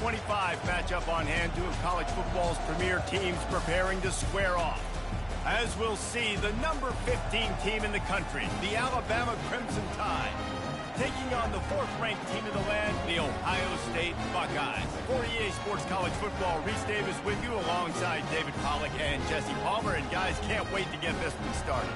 25 matchup on hand, two of college football's premier teams preparing to square off. As we'll see, the number 15 team in the country, the Alabama Crimson Tide, taking on the fourth-ranked team in the land, the Ohio State Buckeyes. For EA Sports College Football, Reese Davis with you alongside David Pollack and Jesse Palmer. And guys, can't wait to get this one started.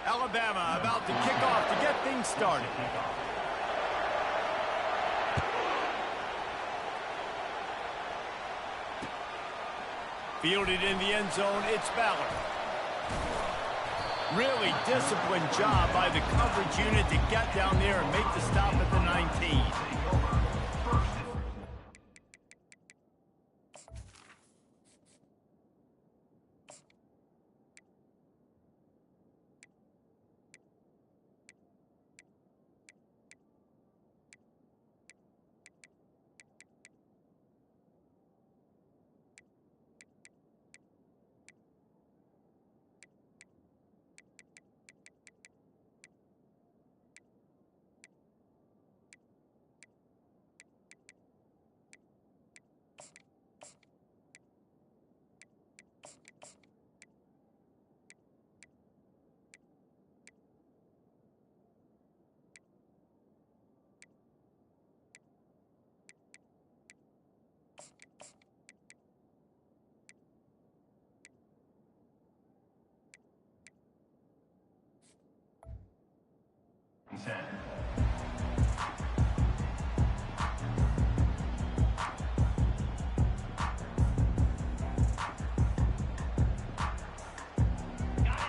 Alabama about to kick off to get things started. Fielded in the end zone, it's Ballard. Really disciplined job by the coverage unit to get down there and make the stop at the 19.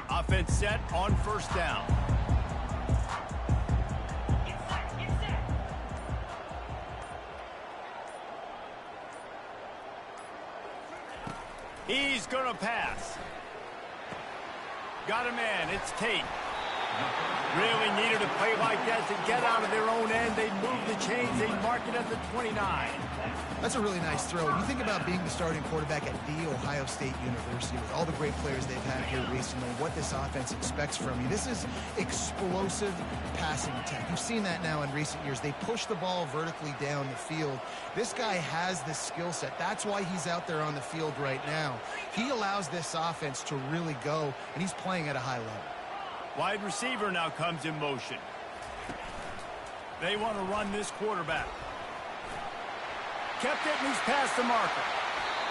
Offense set on first down. He's going to pass. Got a man. It's Tate. Really needed a play like that to get out of their own end. They move the chains. They mark it at the 29. That's a really nice throw. You think about being the starting quarterback at The Ohio State University with all the great players they've had here recently, what this offense expects from you. This is explosive passing attack. You've seen that now in recent years. They push the ball vertically down the field. This guy has this skill set. That's why he's out there on the field right now. He allows this offense to really go, and he's playing at a high level. Wide receiver now comes in motion. They want to run this quarterback. Kept it, and he's past the marker.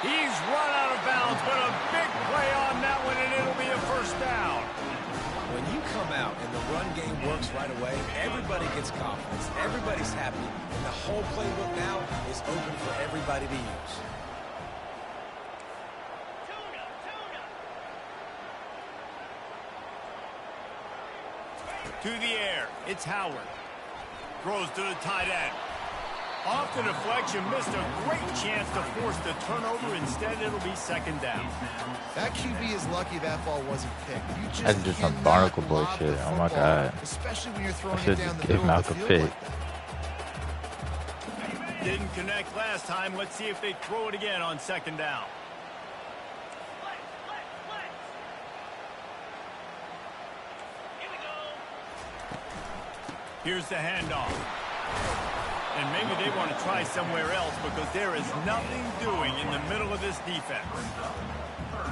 He's run out of bounds, but a big play on that one, and it'll be a first down. When you come out and the run game works right away, everybody gets confidence. Everybody's happy, and the whole playbook now is open for everybody to use. To the air, it's Howard. Throws to the tight end. Off the deflection, missed a great chance to force the turnover. Instead, it'll be second down. That QB is lucky that ball wasn't picked. You just That's just some Barnacle Boy shit. Oh my god. Especially when you're throwing I should it down just the give middle of Malcolm the pick. field like that. Didn't connect last time. Let's see if they throw it again on second down. Here's the handoff. And maybe they want to try somewhere else because there is nothing doing in the middle of this defense.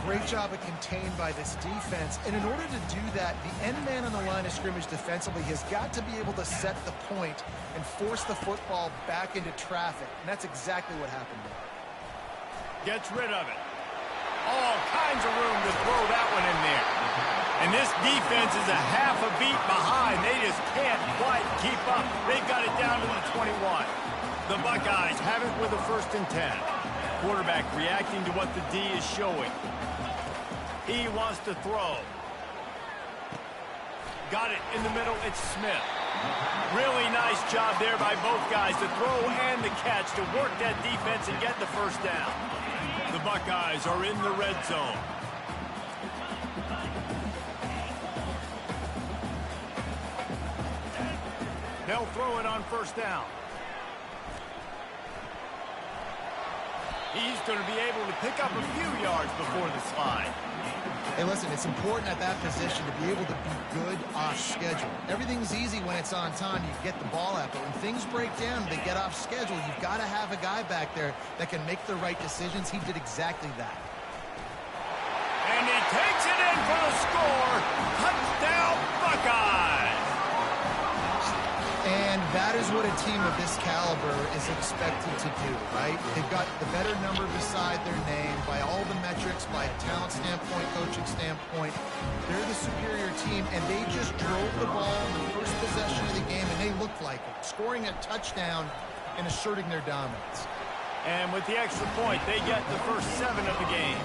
Great job of contained by this defense. And in order to do that, the end man on the line of scrimmage defensively has got to be able to set the point and force the football back into traffic. And that's exactly what happened there. Gets rid of it. All kinds of room to throw that one in there. And this defense is a half a beat behind. They just can't quite keep up. They've got it down to the 21. The Buckeyes have it with a 1st and 10. Quarterback reacting to what the D is showing. He wants to throw. Got it in the middle. It's Smith. Really nice job there by both guys to throw and the catch to work that defense and get the first down. The Buckeyes are in the red zone. They'll throw it on first down. He's going to be able to pick up a few yards before the slide. Hey, listen, it's important at that position to be able to be good off schedule. Everything's easy when it's on time. You get the ball out, but when things break down, they get off schedule. You've got to have a guy back there that can make the right decisions. He did exactly that. And he takes it in for the score. Touchdown, Buckeyes! And that is what a team of this caliber is expected to do, right? They've got the better number beside their name by all the metrics, by a talent standpoint, coaching standpoint. They're the superior team, and they just drove the ball in the first possession of the game, and they looked like it, scoring a touchdown and asserting their dominance. And with the extra point, they get the first 7 of the game.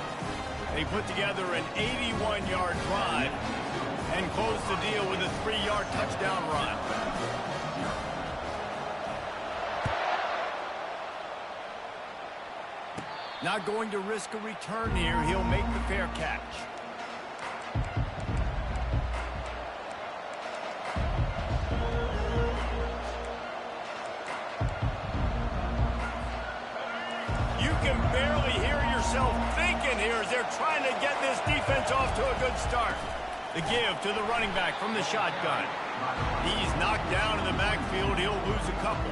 They put together an 81-yard drive and close the deal with a 3-yard touchdown run. Not going to risk a return here. He'll make the fair catch. You can barely hear yourself thinking here as they're trying to get this defense off to a good start. The give to the running back from the shotgun. He's knocked down in the backfield. He'll lose a couple.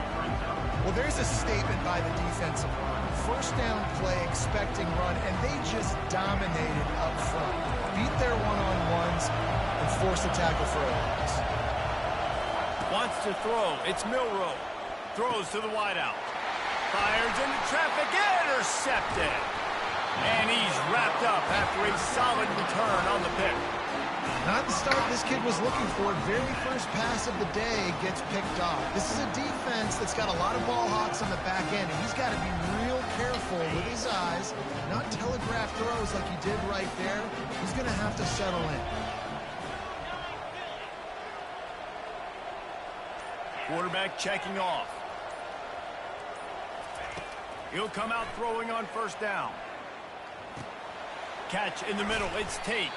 Well, there's a statement by the defensive line. First down play, expecting run, and they just dominated up front. Beat their one-on-ones and forced the tackle for a loss. Wants to throw. It's Milroe. Throws to the wideout. Fires into traffic. Intercepted. And he's wrapped up after a solid return on the pick. Not the start this kid was looking for. Very first pass of the day gets picked off. This is a defense that's got a lot of ball hawks on the back end, and he's got to be real careful with his eyes, not telegraph throws like he did right there. He's going to have to settle in. Quarterback checking off. He'll come out throwing on first down. Catch in the middle. It's Tate.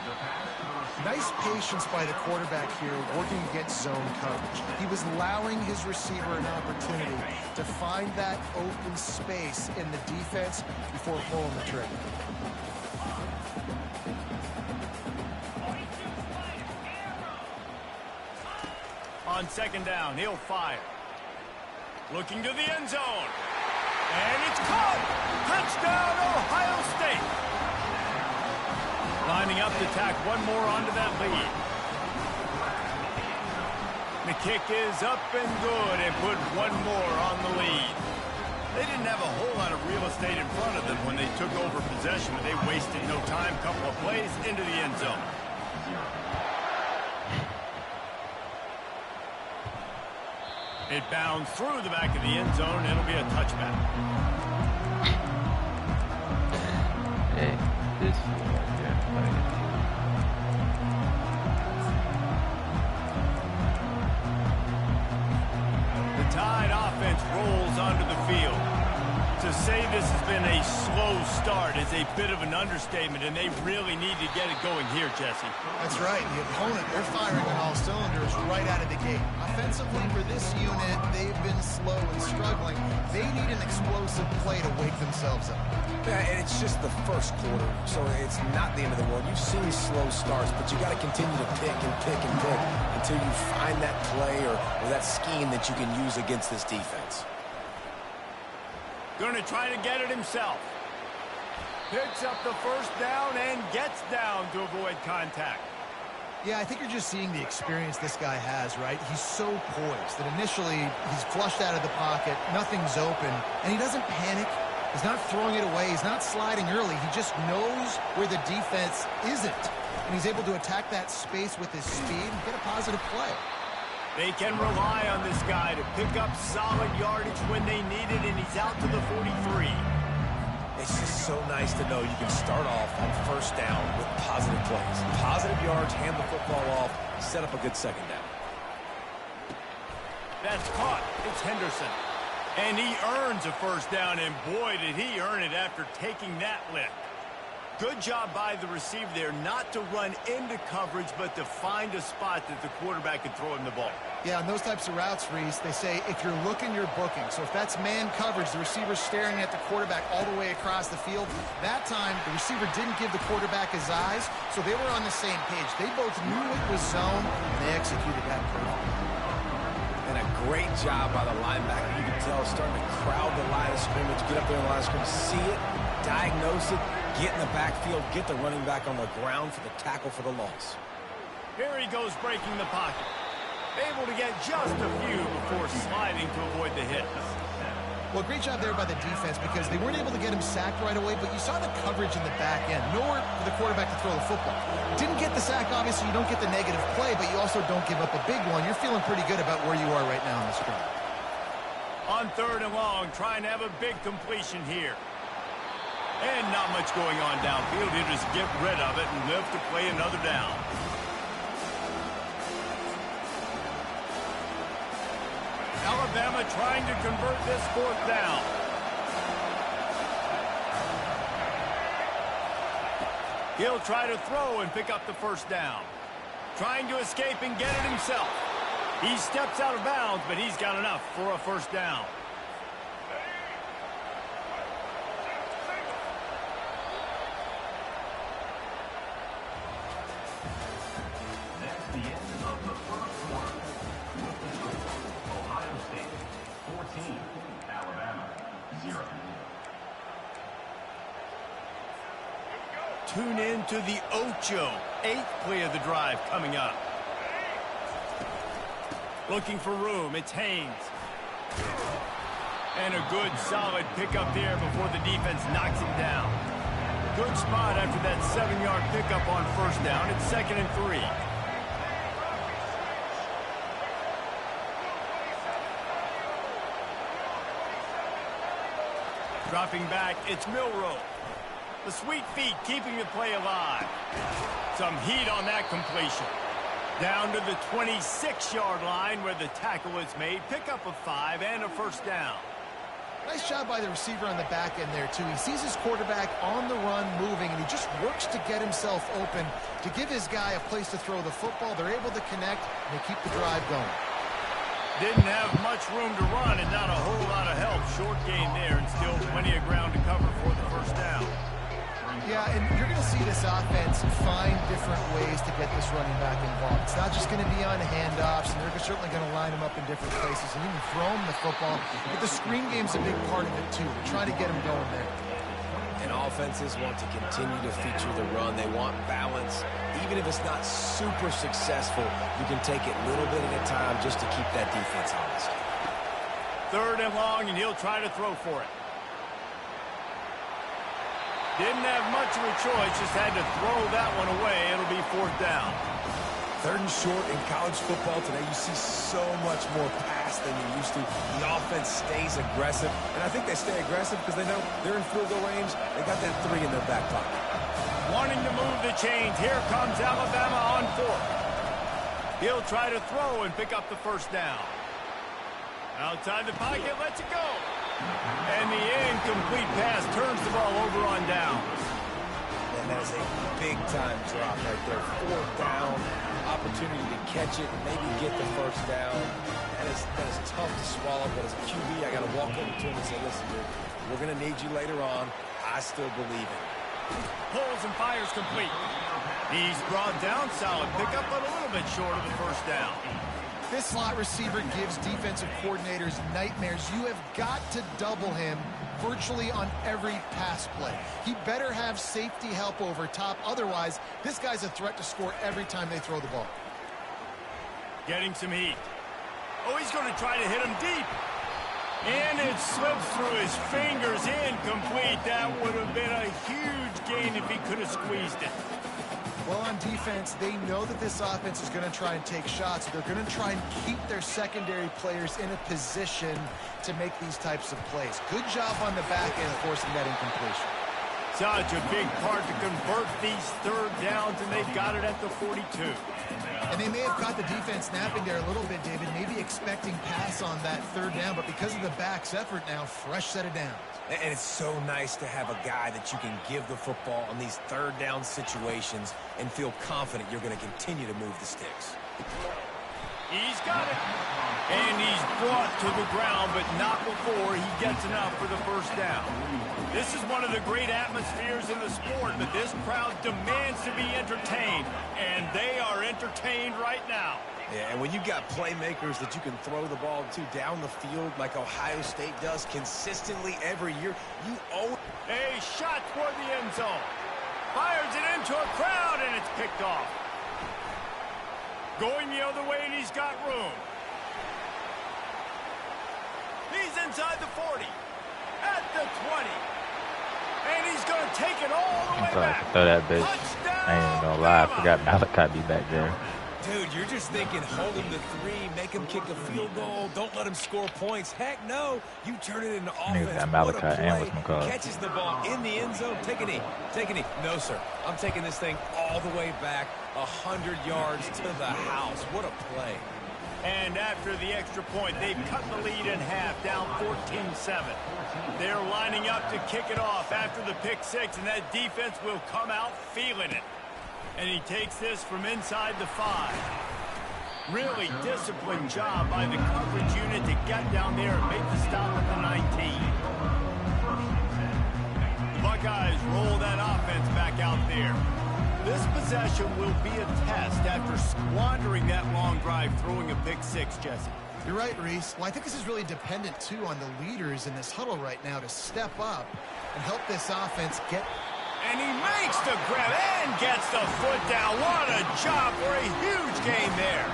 Nice patience by the quarterback here, working against zone coverage. He was allowing his receiver an opportunity to find that open space in the defense before pulling the trigger. On second down, he'll fire. Looking to the end zone. And it's caught! Touchdown, Ohio State! Lining up to tack one more onto that lead. The kick is up and good and put one more on the lead. They didn't have a whole lot of real estate in front of them when they took over possession, but they wasted no time. Couple of plays into the end zone. It bounds through the back of the end zone. It'll be a touchback. Hey, this The Tide offense rolls onto the field. To say this has been a slow start is a bit of an understatement, and they really need to get it going here, Jesse. That's right. The opponent, they're firing on all cylinders right out of the gate. Offensively, for this unit, they've been slow and struggling. They need an explosive play to wake themselves up. Yeah, and it's just the first quarter, so it's not the end of the world. You've seen slow starts, but you got to continue to pick and pick and pick until you find that play or that scheme that you can use against this defense. Going to try to get it himself. Picks up the first down and gets down to avoid contact. Yeah, I think you're just seeing the experience this guy has, right? He's so poised that initially he's flushed out of the pocket, nothing's open, and he doesn't panic. He's not throwing it away. He's not sliding early. He just knows where the defense isn't, and he's able to attack that space with his speed and get a positive play. They can rely on this guy to pick up solid yardage when they need it, and he's out to the 43. It's just so nice to know you can start off on first down with positive plays. Positive yards, hand the football off, set up a good second down. That's caught. It's Henderson. And he earns a first down, and boy, did he earn it after taking that lick. Good job by the receiver there not to run into coverage, but to find a spot that the quarterback can throw him the ball. Yeah, on those types of routes, Reese, they say if you're looking, you're booking. So if that's man coverage, the receiver's staring at the quarterback all the way across the field. That time, the receiver didn't give the quarterback his eyes, so they were on the same page. They both knew it was zone, and they executed that perfectly. And a great job by the linebacker. You can tell starting to crowd the line of scrimmage, get up there in the line of scrimmage, see it, diagnose it, get in the backfield, get the running back on the ground for the tackle for the loss. Here he goes breaking the pocket. Able to get just a few before sliding to avoid the hit. Well, great job there by the defense because they weren't able to get him sacked right away, but you saw the coverage in the back end. Nowhere for the quarterback to throw the football. Didn't get the sack, obviously. You don't get the negative play, but you also don't give up a big one. You're feeling pretty good about where you are right now in the scrum. On 3rd and long, trying to have a big completion here. And not much going on downfield. He'll just get rid of it and live to play another down. Alabama trying to convert this 4th down. He'll try to throw and pick up the 1st down. Trying to escape and get it himself. He steps out of bounds, but he's got enough for a 1st down. Tune in to the Ocho. 8th play of the drive coming up. Looking for room. It's Haynes. And a good solid pickup there before the defense knocks him down. Good spot after that 7-yard pickup on 1st down. It's 2nd and 3. Dropping back, it's Milroe. The sweet feet keeping the play alive. Some heat on that completion. Down to the 26-yard line where the tackle is made. Pick up a 5 and a 1st down. Nice job by the receiver on the back end there, too. He sees his quarterback on the run moving, and he just works to get himself open to give his guy a place to throw the football. They're able to connect, and they keep the drive going. Didn't have much room to run and not a whole lot of help. Short gain there and still plenty of ground to cover for the 1st down. Yeah, and you're going to see this offense find different ways to get this running back involved. It's not just going to be on handoffs, and they're certainly going to line him up in different places and even throw him the football. But the screen game's a big part of it, too. They're trying to get him going there. And offenses want to continue to feature the run. They want balance. Even if it's not super successful, you can take it little bit at a time just to keep that defense honest. 3rd and long, and he'll try to throw for it. Didn't have much of a choice, just had to throw that one away. It'll be 4th down. 3rd and short in college football today. You see so much more pass than you used to. The offense stays aggressive, and I think they stay aggressive because they know they're in field goal range. They got that 3 in their back pocket. Wanting to move the chains. Here comes Alabama on 4th. He'll try to throw and pick up the 1st down. Outside the pocket, lets it go. And the incomplete pass turns the ball over on down. And that is a big-time drop right there. 4th down, opportunity to catch it, maybe get the 1st down. That is tough to swallow, but as a QB, I got to walk over to him and say, listen, dude, we're going to need you later on. I still believe it. Pulls and fires complete. He's brought down, solid pickup, but a little bit short of the 1st down. This slot receiver gives defensive coordinators nightmares. You have got to double him virtually on every pass play. He better have safety help over top. Otherwise, this guy's a threat to score every time they throw the ball. Getting some heat. Oh, he's going to try to hit him deep. And it slips through his fingers. Incomplete. That would have been a huge gain if he could have squeezed it. Well, on defense, they know that this offense is going to try and take shots. They're going to try and keep their secondary players in a position to make these types of plays. Good job on the back end forcing that incompletion. Such a big part to convert these third downs, and they've got it at the 42. And they may have caught the defense napping there a little bit, David, maybe expecting pass on that third down, but because of the back's effort now, fresh set of downs. And it's so nice to have a guy that you can give the football on these third down situations and feel confident you're going to continue to move the sticks. He's got it. And he's brought to the ground, but not before he gets enough for the first down. This is one of the great atmospheres in the sport, but this crowd demands to be entertained, and they are entertained right now. Yeah, and when you got playmakers that you can throw the ball to down the field like Ohio State does consistently every year, you always... A shot toward the end zone. Fires it into a crowd, and it's picked off. Going the other way, and he's got room. He's inside the 40. At the 20. And he's going to take it all the way back. Throw that bitch. I ain't even gonna lie. I forgot Malachi be back there. Dude, you're just thinking, hold him to 3, make him kick a field goal, don't let him score points. Heck no, you turn it into offense. Got Malachi and what's McCall. Catches the ball in the end zone. Take a knee. Take a knee. No, sir. I'm taking this thing all the way back 100 yards to the house. What a play. And after the extra point, they've cut the lead in half, down 14-7. They're lining up to kick it off after the pick 6, and that defense will come out feeling it. And he takes this from inside the 5. Really disciplined job by the coverage unit to get down there and make the stop at the 19. The Buckeyes roll that offense back out there. This possession will be a test after squandering that long drive, throwing a pick 6, Jesse. You're right, Reese. Well, I think this is really dependent, too, on the leaders in this huddle right now to step up and help this offense get... And he makes the grab and gets the foot down. What a job for a huge gain there.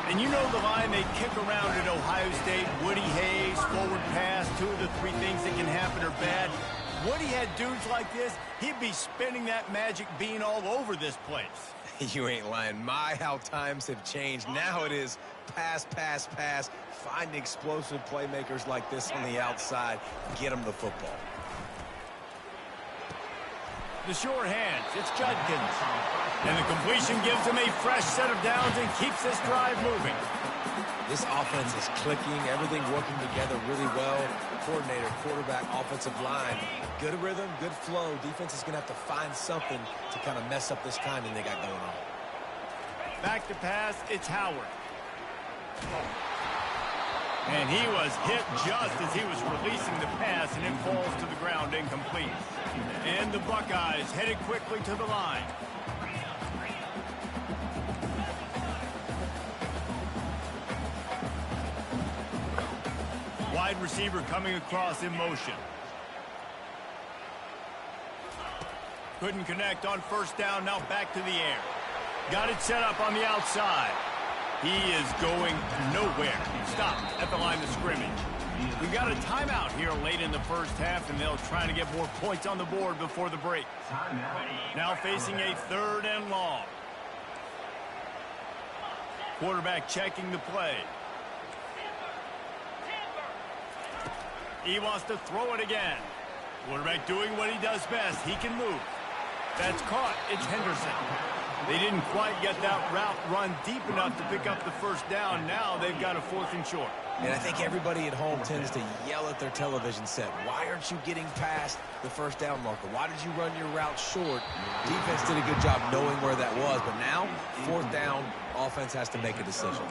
And you know the line they kick around at Ohio State, Woody Hayes, forward pass, 2 of the 3 things that can happen are bad. Woody had dudes like this, he'd be spinning that magic bean all over this place. You ain't lying. My, how times have changed. Now it is pass, pass, pass. Find explosive playmakers like this on the outside. Get them the football. The sure hands, it's Judkins. And the completion gives him a fresh set of downs and keeps this drive moving. This offense is clicking, everything working together really well. Coordinator, quarterback, offensive line. Good rhythm, good flow. Defense is going to have to find something to kind of mess up this timing they got going on. Back to pass, it's Howard. And he was hit just as he was releasing the pass, and it falls to the ground incomplete. And the Buckeyes headed quickly to the line. Wide receiver coming across in motion. Couldn't connect on first down, now back to the air. Got it set up on the outside. He is going nowhere. Stopped at the line of scrimmage. We've got a timeout here late in the first half, and they'll try to get more points on the board before the break. Now facing a 3rd and long. Quarterback checking the play. He wants to throw it again. Quarterback doing what he does best. He can move. That's caught. It's Henderson. They didn't quite get that route run deep enough to pick up the first down. Now they've got a 4th and short. And I think everybody at home tends to yell at their television set. Why aren't you getting past the first down marker? Why did you run your route short? Defense did a good job knowing where that was. But now, 4th down, offense has to make a decision.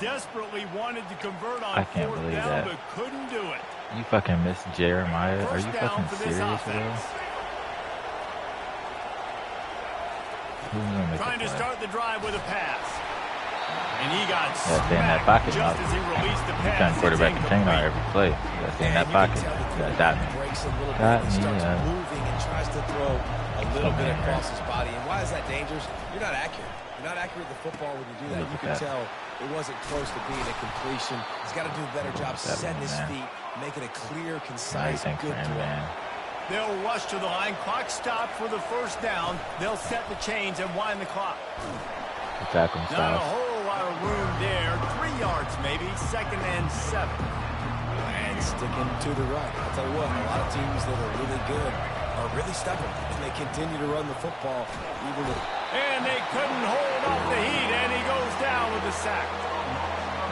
Desperately wanted to convert on 4th down, but couldn't do it. You fucking miss Jeremiah. Are you fucking serious, bro? Trying to start the drive with a pass. And he got stay in that pocket just as he released the pass. Trying to quarterback and chain on every play. Gotta stay in that pocket. Got me. Moving and tries to throw a little bit across his body. And why is that dangerous? You're not accurate. You're not accurate with the football when you do that. You can tell it wasn't close to being a completion. He's got to do a better job setting his feet, making a clear, concise, good throw. They'll rush to the line. Clock stopped for the first down. They'll set the chains and wind the clock. Attack him, not a whole lot of room there. 3 yards maybe. 2nd and 7. And sticking to the right. I'll tell you what, a lot of teams that are really good are really stubborn, and they continue to run the football even with... And they couldn't hold off the heat, and he goes down with a sack.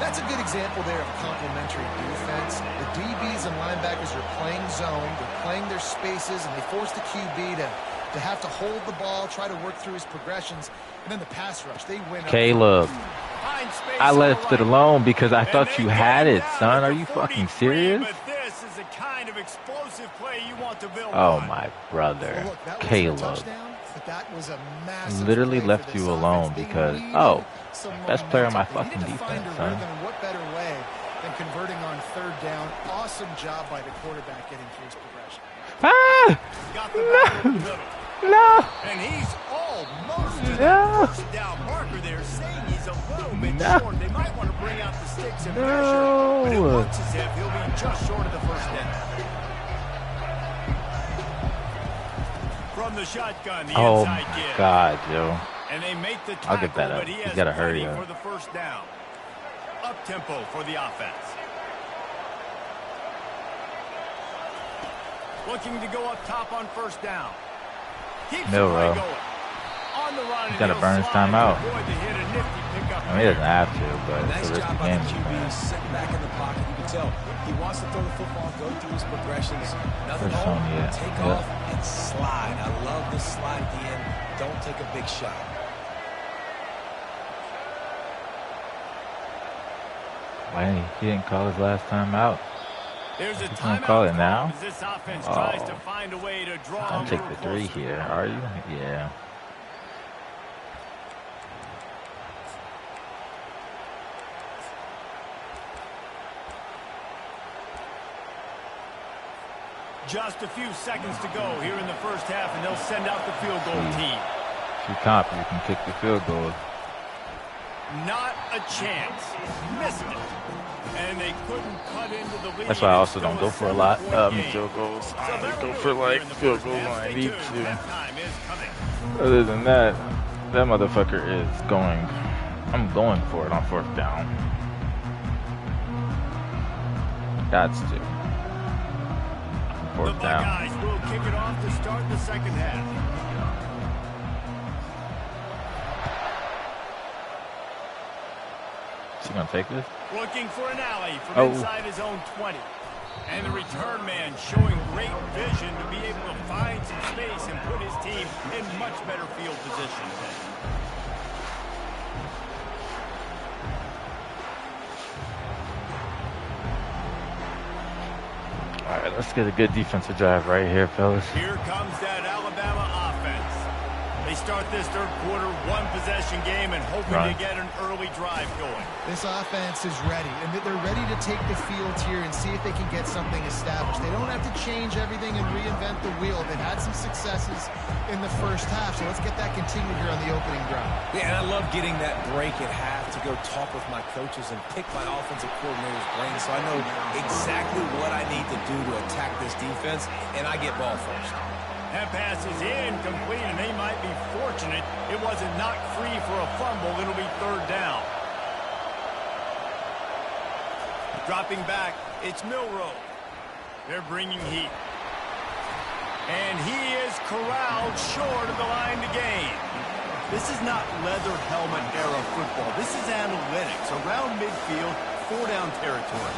That's a good example there of complementary defense. The DBs and linebackers are playing zone, they're playing their spaces, and they force the QB to have to hold the ball, try to work through his progressions, and then the pass rush, they win. Caleb, I left it alone because I thought you had it, son. Are you fucking serious? But this is the kind of explosive play you want to build Oh, on. my brother. Well, look, that was a Caleb. touchdown, but that was a massive Literally play left for you this alone offense. They because, needed oh, some best player on my momentum. They fucking needed to find defense, a son. rhythm, and what better way than converting on third down? Awesome job by the quarterback getting through his progression. Ah! Got the ball in the middle. No! And he's almost to No. the first down marker there, saying he's a little bit No. short. They might want to bring out the sticks and No. pressure, but it looks as if he'll be just short of the first down. From the shotgun, the Oh, inside my give. God, Joe. And they make the tackle, I'll get that up. but he He's has gotta hurry plenty up. for the first down. Up tempo for the offense. Looking to go up top on first down. Keeps the Milrow. play going. On the run, He's gotta and burn he'll his slide time to out. avoid the hit, a nifty pickup I mean, he doesn't there. have to, but Nice it's a job risky by the game. QB, sitting back in the pocket. You can tell he wants to throw the football, go through his progressions. Nothing First home, one, yeah. take Yep. off and slide. I love the slide at the end. Don't take a big shot. Why he didn't call his last time out? There's a He's gonna timeout call it call now? as this offense Oh. tries to find a way to draw Don't a take little the three closer. here, are you? Yeah. Just a few seconds to go here in the first half, and they'll send out the field goal team. If you're confident, you can kick the field goal. Not a chance. Missed it. And they couldn't cut into the lead. That's why I also It's don't still go for a lot game. field goals. So I only that'll go do for it like here in the field first goals when half. I Stay need tuned. to. Halftime is coming. Other than that motherfucker is going. I'm going for it on fourth down. Gots to. The Fourth down. Buckeyes will kick it off to start the second half. Is he gonna take this? Looking for an alley from Oh. inside his own 20. And the return man showing great vision to be able to find some space and put his team in much better field position. All right, let's get a good defensive drive right here, fellas. Here comes that Alabama offense. They start this third quarter one-possession game and hoping Right. to get an early drive going. This offense is ready, and they're ready to take the field here and see if they can get something established. They don't have to change everything and reinvent the wheel. They've had some successes in the first half, so let's get that continued here on the opening drive. Yeah, and I love getting that break at half to go talk with my coaches and pick my offensive coordinator's brain so I know exactly what I need to do to attack this defense, and I get ball first. That pass is incomplete, and they might be fortunate it wasn't knocked free for a fumble. It'll be third down. Dropping back, it's Milrow. They're bringing heat. And he is corralled short of the line to gain. This is not leather helmet era football. This is analytics. Around midfield, four-down territory.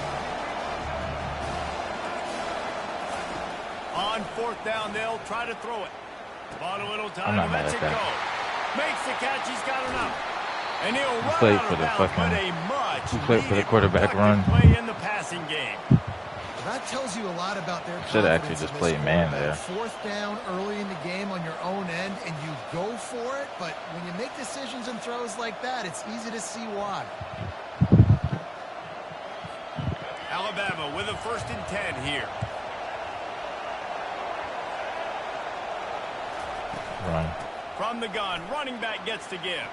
On fourth down, they'll try to throw it. Bought a little time, I'm not mad lets at it that. go. Makes the catch, he's got enough. And he'll run played out for of the bounds, fucking- but a much he played for the needed quarterback productive run. play in the passing game. That tells you a lot about their Should've actually confidence just in played this man quarterback. there. Fourth down early in the game on your own end, and you go for it, but when you make decisions and throws like that, it's easy to see why. Alabama with a 1st and 10 here. Run. From the gun, running back gets to give.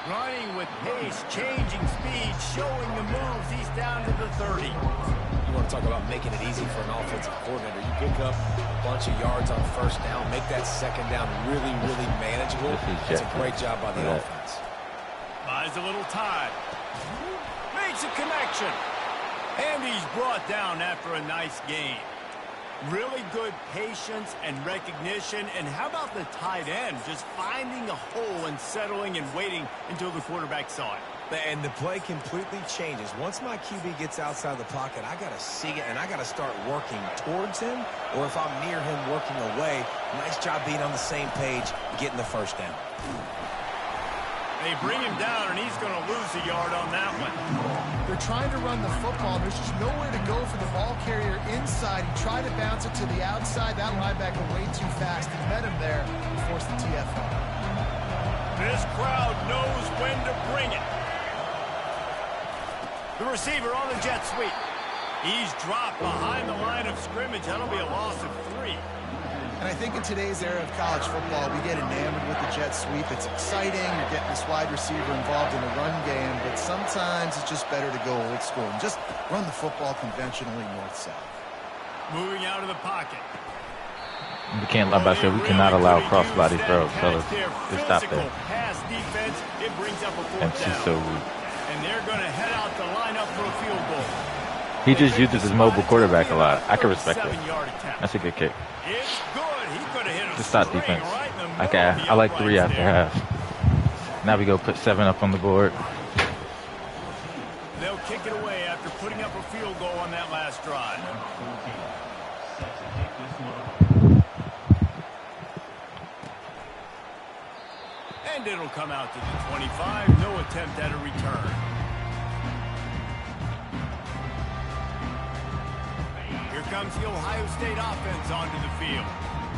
Running with pace, changing speed, showing the moves. He's down to the 30. You want to talk about making it easy for an offensive coordinator. You pick up a bunch of yards on first down, make that second down really, really manageable. This is That's a great job by the Yeah. offense. Buys a little time. Makes a connection. And he's brought down after a nice gain. Really good patience and recognition. And how about the tight end? Just finding a hole and settling and waiting until the quarterback saw it. And the play completely changes. Once my QB gets outside the pocket, I got to see it, and I got to start working towards him, or if I'm near him, working away. Nice job being on the same page, getting the first down. They bring him down, and he's going to lose a yard on that one. They're trying to run the football. There's just nowhere to go for the ball carrier inside. He tried to bounce it to the outside. That linebacker way too fast. He met him there and forced the TFL. This crowd knows when to bring it. The receiver on the jet sweep. He's dropped behind the line of scrimmage. That'll be a loss of 3. And I think in today's era of college football, we get enamored with the jet sweep. It's exciting. You're getting this wide receiver involved in the run game. But sometimes it's just better to go old school and just run the football conventionally north-south. Moving out of the pocket. We can't, like I said, we cannot allow crossbody throws, fellas. Just stop that. Pass defense, it brings up a fourth That's just down. so rude. And they're going to head out to line up for a field goal. He just uses his mobile quarterback a lot. I can respect that. 7-yard attempt. That's a good kick. It's good. He could have hit a Just stop string defense. right in the middle of the I like 3 uprights after there. half. Now we go put 7 up on the board. They'll kick it away after putting up a field goal on that last drive. And it'll come out to the 25. No attempt at a return. Here comes the Ohio State offense onto the field.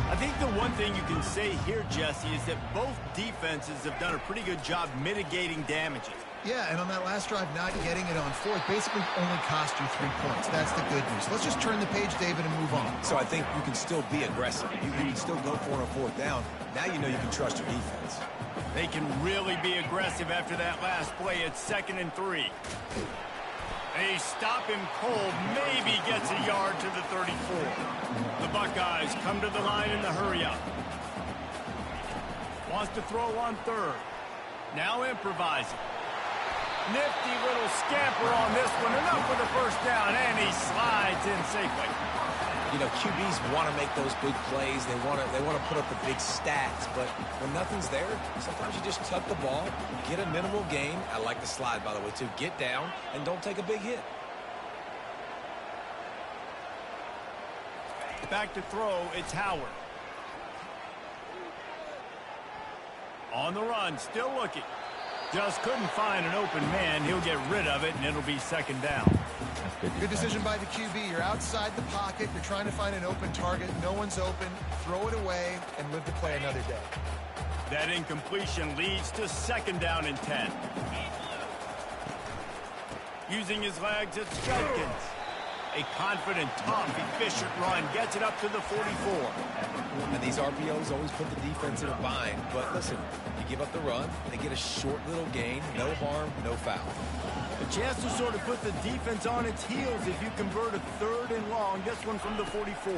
I think the one thing you can say here, Jesse, is that both defenses have done a pretty good job mitigating damages. Yeah, and on that last drive, not getting it on fourth basically only cost you 3 points. That's the good news. Let's just turn the page, David, and move on. So I think you can still be aggressive. You can still go for it on fourth down. Now you know you can trust your defense. They can really be aggressive after that last play. It's 2nd and 3. They stop him cold, maybe gets a yard to the 34. The Buckeyes come to the line in the hurry-up. Wants to throw on 3rd. Now improvising. Nifty little scamper on this one. Enough for the first down, and he slides in safely. You know, QBs want to make those big plays. They want to put up the big stats. But when nothing's there, sometimes you just tuck the ball, get a minimal gain. I like the slide, by the way, too. Get down and don't take a big hit. Back to throw, it's Howard. On the run, still looking. Just couldn't find an open man. He'll get rid of it, and it'll be 2nd down. Good decision by the QB. You're outside the pocket. You're trying to find an open target. No one's open. Throw it away and live to play another day. That incompletion leads to 2nd down and 10. Using his legs, it's Judkins. A confident, tough, efficient run gets it up to the 44. And these RPOs always put the defense in a bind. But listen, you give up the run, they get a short little gain, no harm, no foul. A chance to sort of put the defense on its heels if you convert a 3rd and long. This one from the 44.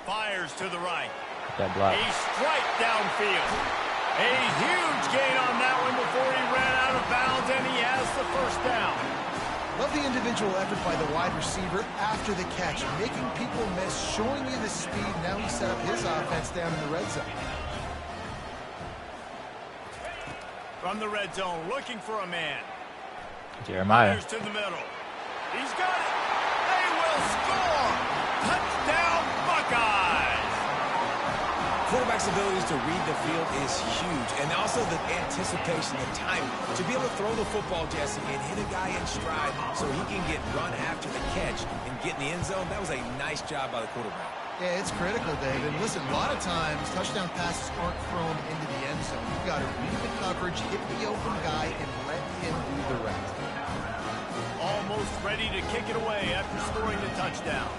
Fires to the right. That block. A strike downfield. A huge gain on that one before he ran out of bounds, and he has the first down. Love the individual effort by the wide receiver after the catch, making people miss, showing you the speed. Now he set up his offense down in the red zone. From the red zone, looking for a man. Jeremiah. Fires to the middle. He's got it. They will score. Touchdown, Buckeyes. Quarterback's abilities to read the field is huge. And also the anticipation, the timing. To be able to throw the football, Jesse, and hit a guy in stride so he can get run after the catch and get in the end zone, that was a nice job by the quarterback. Yeah, it's critical, David. Listen, a lot of times touchdown passes aren't thrown into the end zone. You've got to read the coverage, hit the open guy, and let him do the rest. Almost ready to kick it away after scoring the touchdown.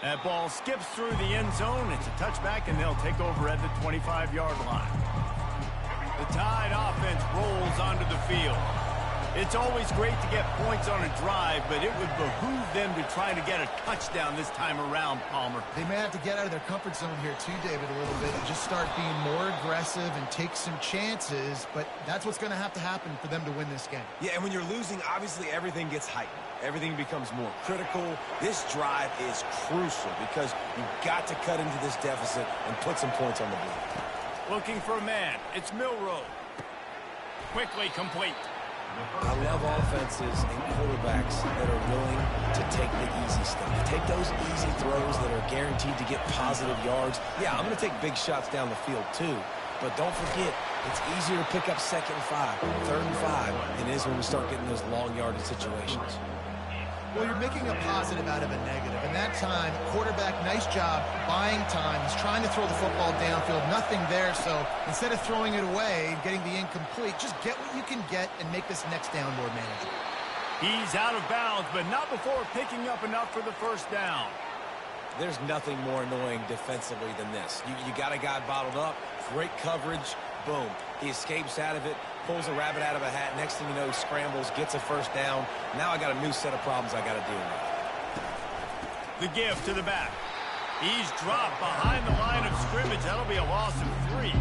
That ball skips through the end zone. It's a touchback, and they'll take over at the 25-yard line. The Tide offense rolls onto the field. It's always great to get points on a drive, but it would behoove them to try to get a touchdown this time around, Palmer. They may have to get out of their comfort zone here too, David, a little bit, and just start being more aggressive and take some chances, but that's what's going to happen for them to win this game. Yeah, and when you're losing, obviously everything gets heightened. Everything becomes more critical. This drive is crucial because you've got to cut into this deficit and put some points on the board. Looking for a man. It's Milroe. Quickly complete. I love offenses and quarterbacks that are willing to take the easy stuff. Take those easy throws that are guaranteed to get positive yards. Yeah, I'm going to take big shots down the field too. But don't forget, it's easier to pick up 2nd and 5, 3rd and 5 than it is when we start getting those long yardage situations. Well, you're making a positive out of a negative. And that time, quarterback, nice job, buying time. He's trying to throw the football downfield. Nothing there, so instead of throwing it away and getting the incomplete, just get what you can get and make this next down more manageable. He's out of bounds, but not before picking up enough for the first down. There's nothing more annoying defensively than this. You got a guy bottled up, great coverage, boom. He escapes out of it, pulls a rabbit out of a hat. Next thing you know, he scrambles, gets a first down. Now I got a new set of problems I got to deal with. The give to the back. He's dropped behind the line of scrimmage. That'll be a loss of 3.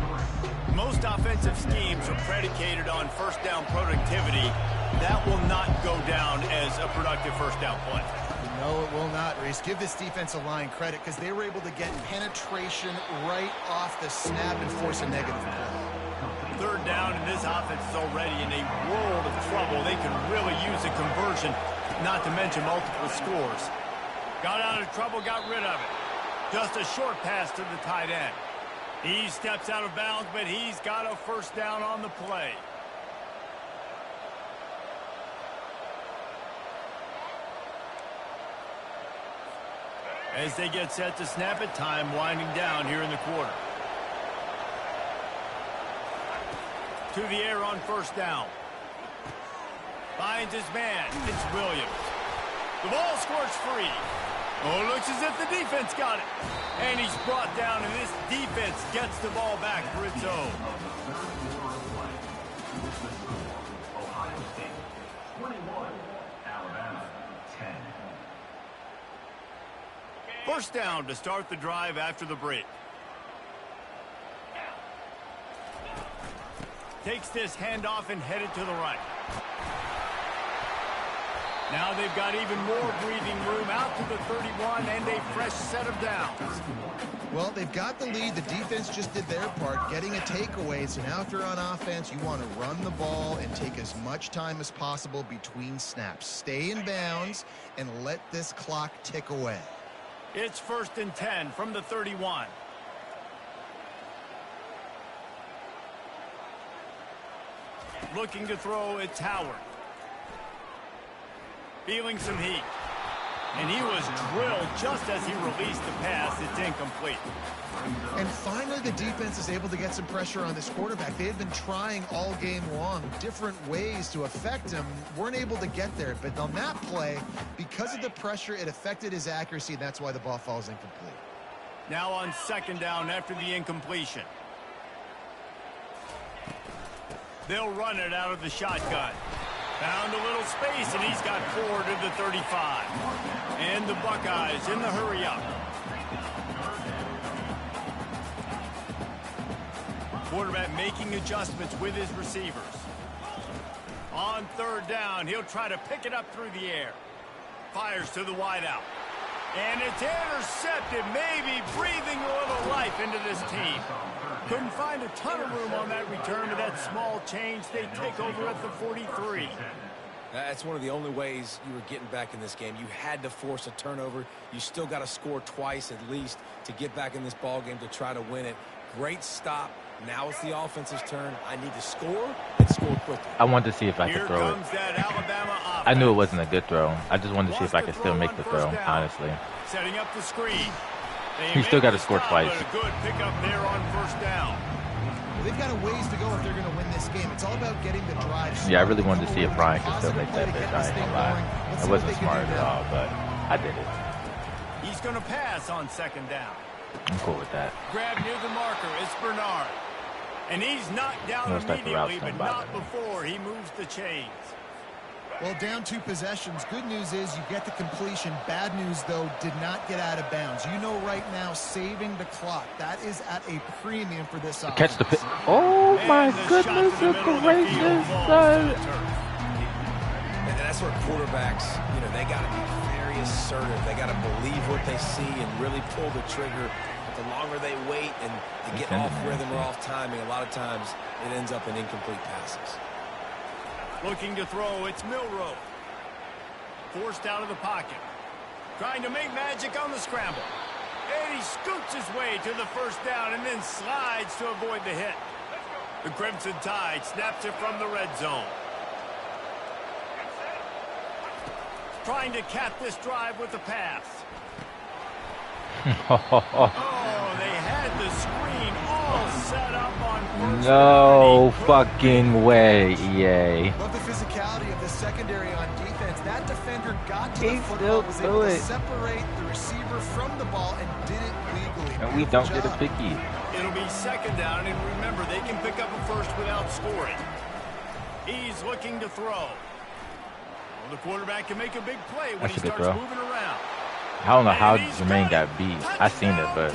Most offensive schemes are predicated on first down productivity. That will not go down as a productive first down play. No, it will not, Reese. Give this defensive line credit because they were able to get penetration right off the snap and force a negative play. 3rd down, and this offense is already in a world of trouble. They can really use a conversion, not to mention multiple scores. Got out of trouble, got rid of it. Just a short pass to the tight end. He steps out of bounds, but he's got a first down on the play. As they get set to snap it, time winding down here in the quarter. To the air on first down. Finds his man. It's Williams. The ball squirts free. Oh, looks as if the defense got it. And he's brought down, and this defense gets the ball back for its own. Ohio State, 21, Alabama, 10. First down to start the drive after the break. Takes this handoff and headed to the right. Now they've got even more breathing room out to the 31 and a fresh set of downs. Well, they've got the lead. The defense just did their part, getting a takeaway. So now if you're on offense, you want to run the ball and take as much time as possible between snaps. Stay in bounds and let this clock tick away. It's 1st and 10 from the 31. Looking to throw, it's Howard. Feeling some heat. And he was drilled just as he released the pass. It's incomplete. And finally, the defense is able to get some pressure on this quarterback. They had been trying all game long different ways to affect him. Weren't able to get there. But on that play, because of the pressure, it affected his accuracy, and that's why the ball falls incomplete. Now on 2nd down after the incompletion. They'll run it out of the shotgun. Found a little space, and he's got 4 to the 35. And the Buckeyes in the hurry-up. Quarterback making adjustments with his receivers. On 3rd down, he'll try to pick it up through the air. Fires to the wideout. And it's intercepted, maybe breathing a little life into this team. Couldn't find a ton of room on that return, but that small change, they take over at the 43. That's one of the only ways you were getting back in this game. You had to force a turnover. You still got to score twice at least to get back in this ball game to try to win it. Great stop. Now it's the offense's turn. I need to score and score quickly. I wanted to see if I could throw it. I knew it wasn't a good throw. I just wanted to see if I could still make the throw, honestly. Setting up the screen. He still got to score twice. A good pickup there on 1st down. Well, they've got a ways to go if they're going to win this game. It's all about getting the drive started. Yeah, I really wanted to see if Brian could still make that pitch. I ain't gonna lie. It wasn't smart at all, but I did it. He's going to pass on 2nd down. I'm cool with that. Grab near the marker. It's Bernard. And he's knocked down immediately, but not before he moves the chains. Well, down 2 possessions. Good news is you get the completion. Bad news, though, did not get out of bounds. You know right now, saving the clock. That is at a premium for this offense. Catch the pitch. Oh, my goodness gracious, son. And that's where quarterbacks, you know, they got to be very assertive. They got to believe what they see and really pull the trigger. But the longer they wait and they get off rhythm or off timing, a lot of times it ends up in incomplete passes. Looking to throw, it's Milroe. Forced out of the pocket. Trying to make magic on the scramble. And he scoots his way to the first down and then slides to avoid the hit. The Crimson Tide snaps it from the red zone. Trying to cap this drive with the pass. Oh, they had the screen all set up on first down. No fucking way, EA. Love the physicality of the secondary on defense. That defender got to the He football, still was do able to it. separate the receiver from the ball, and did it legally. And we don't get a picky. It'll be second down, and remember, they can pick up a first without scoring. He's looking to throw. Well, the quarterback can make a big play when That's he a good starts throw. moving around. I don't know how And he's Jermaine got got beat. I seen it, but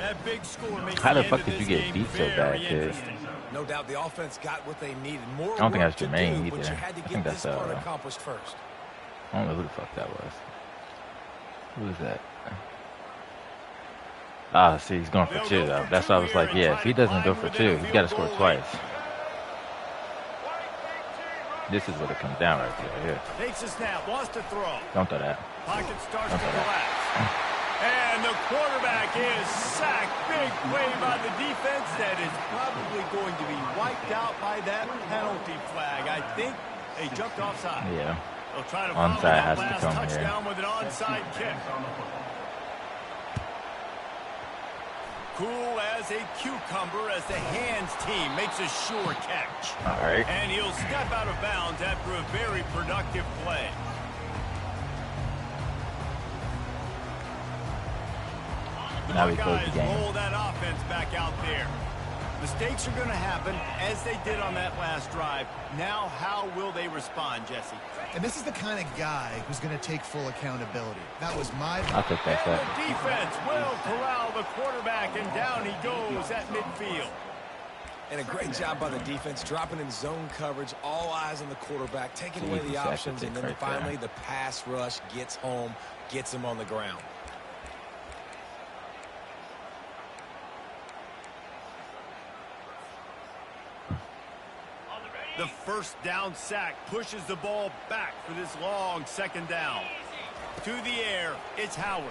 that big score makes how the end fuck of did you this get game beat so very bad, kid? interesting. No doubt the offense got what they needed. More I don't think work that's to Jermaine do, but either. you had to I get think this that's, part accomplished first. I don't know who the fuck that was. Who is that? Ah, see, he's going for 2, though. That's why I was like, yeah, if he doesn't go for 2, he's got to score twice. This is what it comes down right here. Takes a snap, wants to throw. Don't throw that. Pocket starts to Don't throw that. collapse. And the quarterback is sacked. Big play by the defense that is probably going to be wiped out by that penalty flag. I think they jumped offside. Yeah. They'll try to follow Onside that has to last come here. touchdown with an onside kick. Cool as a cucumber as the hands team makes a sure catch. All right. And he'll step out of bounds after a very productive play. Now we close the Buckeyes game. roll that offense back out there. Mistakes are going to happen, as they did on that last drive. Now, how will they respond, Jesse? And this is the kind of guy who's going to take full accountability. That was my... I'll take that And shot. the defense will corral the quarterback, and down he goes at midfield. And a great job by the defense, dropping in zone coverage, all eyes on the quarterback, taking away Jesus, the that's a options, and pick then right finally there. the pass rush gets home, gets him on the ground. The first down sack pushes the ball back for this long second down. To the air, it's Howard.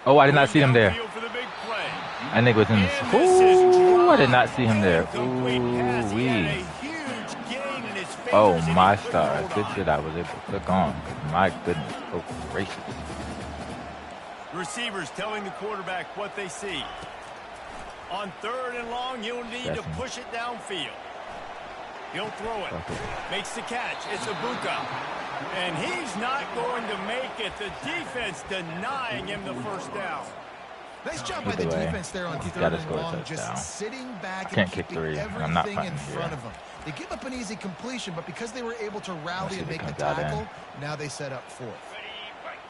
Oh, I did not see him there. Downfield for the big play. I think it was in. And this is Ooh, I did dropped. not see him there. Incomplete pass. He had a Ooh-wee. huge gain in his fingers, Oh, and he my couldn't stars. hold Good on. shit I was able to click on. My goodness. Oh, gracious. Receivers telling the quarterback what they see. On third and long, he'll need to Definitely. push it downfield. He'll throw it. Fuck it. Makes the catch. It's Ibuka. And he's not going to make it. The defense denying him the first down. Nice job by Either the way, defense there on he's third gotta and score a long, touchdown. just sitting back Can't and kick keeping 3, and I'm not everything in fighting front here. of them. They give up an easy completion, but because they were able to rally see and if it make the comes out in. tackle, now they set up fourth.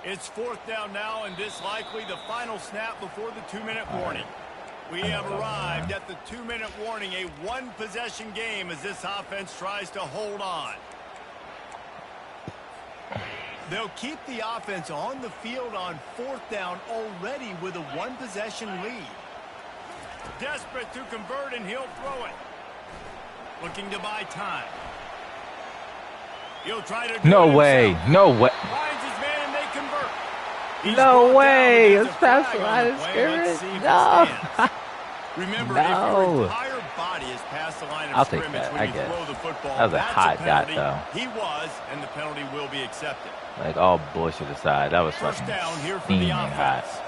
It's fourth down now, and this likely the final snap before the 2-minute warning. We have arrived at the 2-minute warning, a one-possession game as this offense tries to hold on. They'll keep the offense on the field on fourth down already with a one-possession lead. Desperate to convert, and he'll throw it. Looking to buy time. He'll try to do No it way. himself. No way. Finds his man, and they convert. He's No brought way. down. There's It's a past flag the on line the of play. Let's scrimmage. see if it No. stands. Remember, No. if your entire body is past the line of I'll take scrimmage that, when I you guess. throw the football, That was a that's hot dot, penalty. though. He was, and the penalty will be accepted. Like, all bullshit aside, that was First fucking down here for steaming the hot. offense.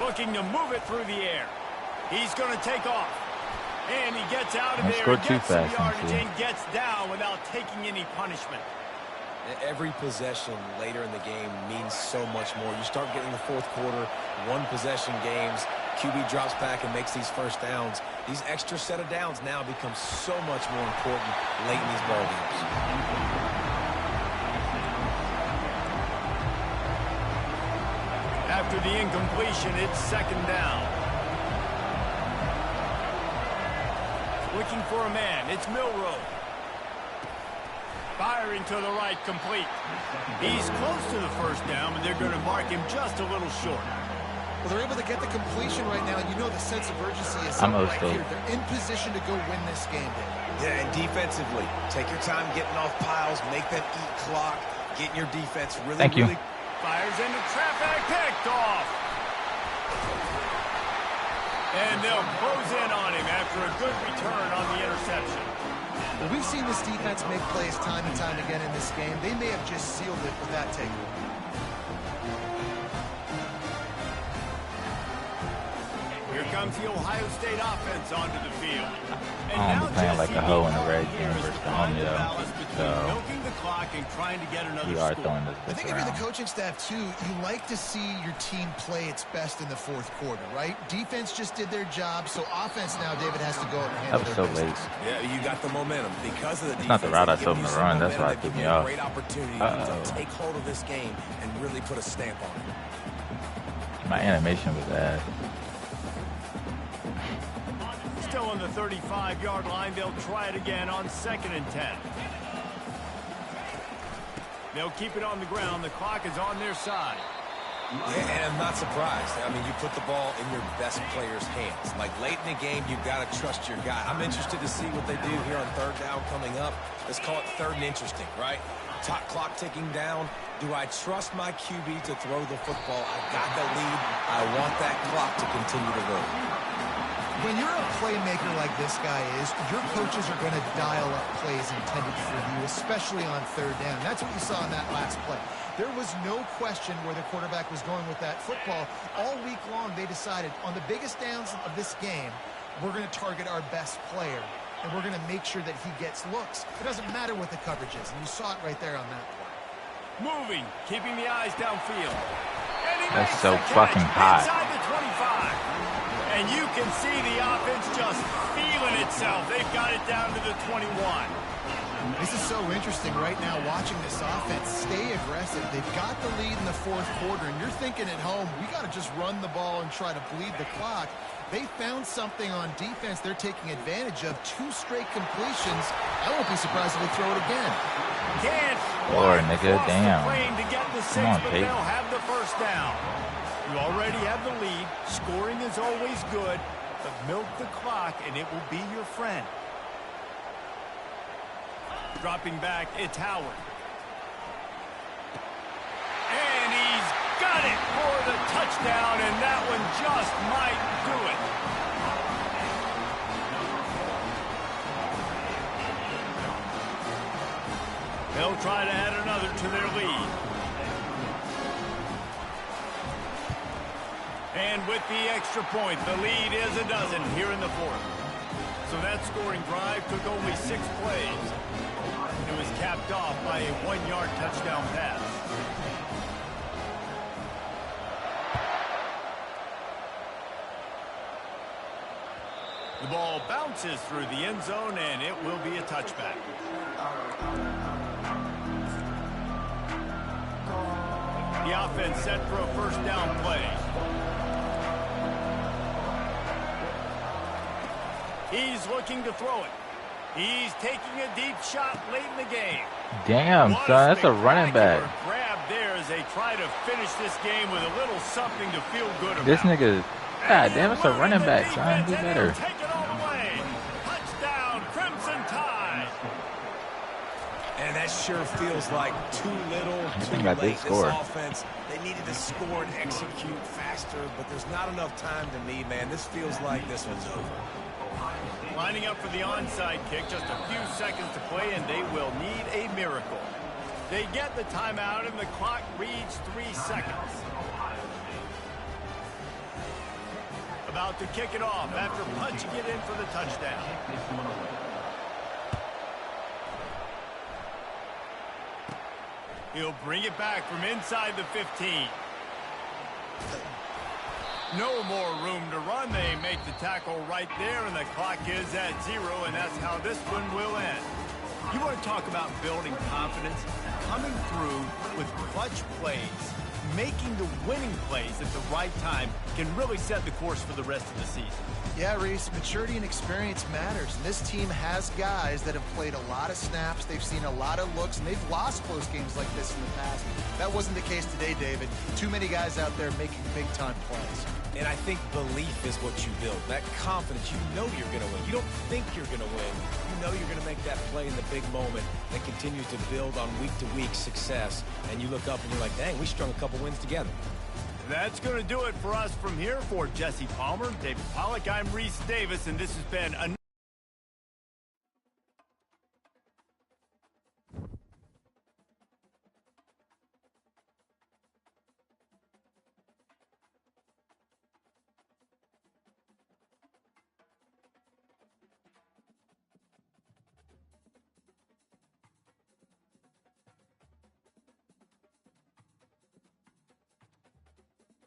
Looking to move it through the air. He's going to take off. And he gets out of Don't there score and too gets some fast, yardage MC. and gets down without taking any punishment. Every possession later in the game means so much more. You start getting the fourth quarter, one-possession games QB drops back and makes these first downs, these extra set of downs now become so much more important late in these ball games. After the incompletion, it's second down. Looking for a man. It's Milroe. Firing to the right, complete. He's close to the first down, and they're going to mark him just a little short. Well, they're able to get the completion right now. You know the sense of urgency is right here. They're in position to go win this game, Dave. Yeah, and defensively, take your time getting off piles, make them eat clock, getting your defense really, really... Fires into traffic, picked off. And they'll close in on him after a good return on the interception. Well, we've seen this defense make plays time and time again in this game. They may have just sealed it with that takeaway. Here comes the Ohio State offense onto the field. And I don't be playing like a hoe in the red game versus the homie, though. So, milking the clock and trying to get another we are score. throwing this I think if you're the coaching staff, too, you like to see your team play its best in the fourth quarter, right? Defense just did their job, so offense now, David, has to go and handle that was their so business. late. Yeah, you got the momentum. Because of the defense, not the route I told him to run. That's why I it took gives me you a off. great opportunity to take hold of this game and really put a stamp on it. My animation was ass. Still on the 35-yard line. They'll try it again on 2nd and 10. They'll keep it on the ground. The clock is on their side. Yeah, and I'm not surprised. I mean, you put the ball in your best player's hands. Like, late in the game, you've got to trust your guy. I'm interested to see what they do here on third down coming up. Let's call it third and interesting, right? Top clock ticking down. Do I trust my QB to throw the football? I got the lead. I want that clock to continue to roll. When you're a playmaker like this guy is, your coaches are going to dial up plays intended for you, especially on third down. That's what you saw in that last play. There was no question where the quarterback was going with that football. All week long, they decided on the biggest downs of this game, we're going to target our best player, and we're going to make sure that he gets looks. It doesn't matter what the coverage is, and you saw it right there on that play. Moving, keeping the eyes downfield. And he That's makes so the fucking catch hot. inside the 25. And you can see the offense just feeling itself. They've got it down to the 21. This is so interesting right now watching this offense stay aggressive. They've got the lead in the fourth quarter, and you're thinking at home, we got to just run the ball and try to bleed the clock. They found something on defense they're taking advantage of. 2 straight completions. I won't be surprised if they throw it again. Can't Lord, nigga, damn. to get the 6, Come on, but Pete. they'll have the first down. You already have the lead. Scoring is always good, but milk the clock, and it will be your friend. Dropping back, it's Howard. And he's got it for the touchdown, and that one just might do it. They'll try to add another to their lead. And with the extra point, the lead is a dozen here in the fourth. So that scoring drive took only 6 plays. It was capped off by a 1-yard touchdown pass. The ball bounces through the end zone, and it will be a touchback. The offense set for a first down play. He's looking to throw it. He's taking a deep shot late in the game. Damn, son, that's a running back. Grab there as they try to finish this game with a little something to feel good about. This nigga, god damn, it's a running back, son. Do better. Take it all the way. Touchdown, Crimson Tide. And that sure feels like too little, too about late. this score. This offense, they needed to score and execute faster, but there's not enough time to me, man. This feels like this one's over. Lining up for the onside kick, just a few seconds to play, and they will need a miracle. They get the timeout, and the clock reads 3 seconds. About to kick it off after punching it in for the touchdown. He'll bring it back from inside the 15. No more room to run. They make the tackle right there, and the clock is at 0, and that's how this one will end. You want to talk about building confidence? Coming through with clutch plays, making the winning plays at the right time can really set the course for the rest of the season. Yeah, Reese, maturity and experience matters. And this team has guys that have played a lot of snaps. They've seen a lot of looks, and they've lost close games like this in the past. That wasn't the case today, David. Too many guys out there making big-time plays. And I think belief is what you build. That confidence, you know you're going to win. You don't think you're going to win. You know you're going to make that play in the big moment that continues to build on week-to-week success. And you look up and you're like, dang, we strung a couple wins together. That's going to do it for us from here. For Jesse Palmer, David Pollack, I'm Reese Davis, and this has been a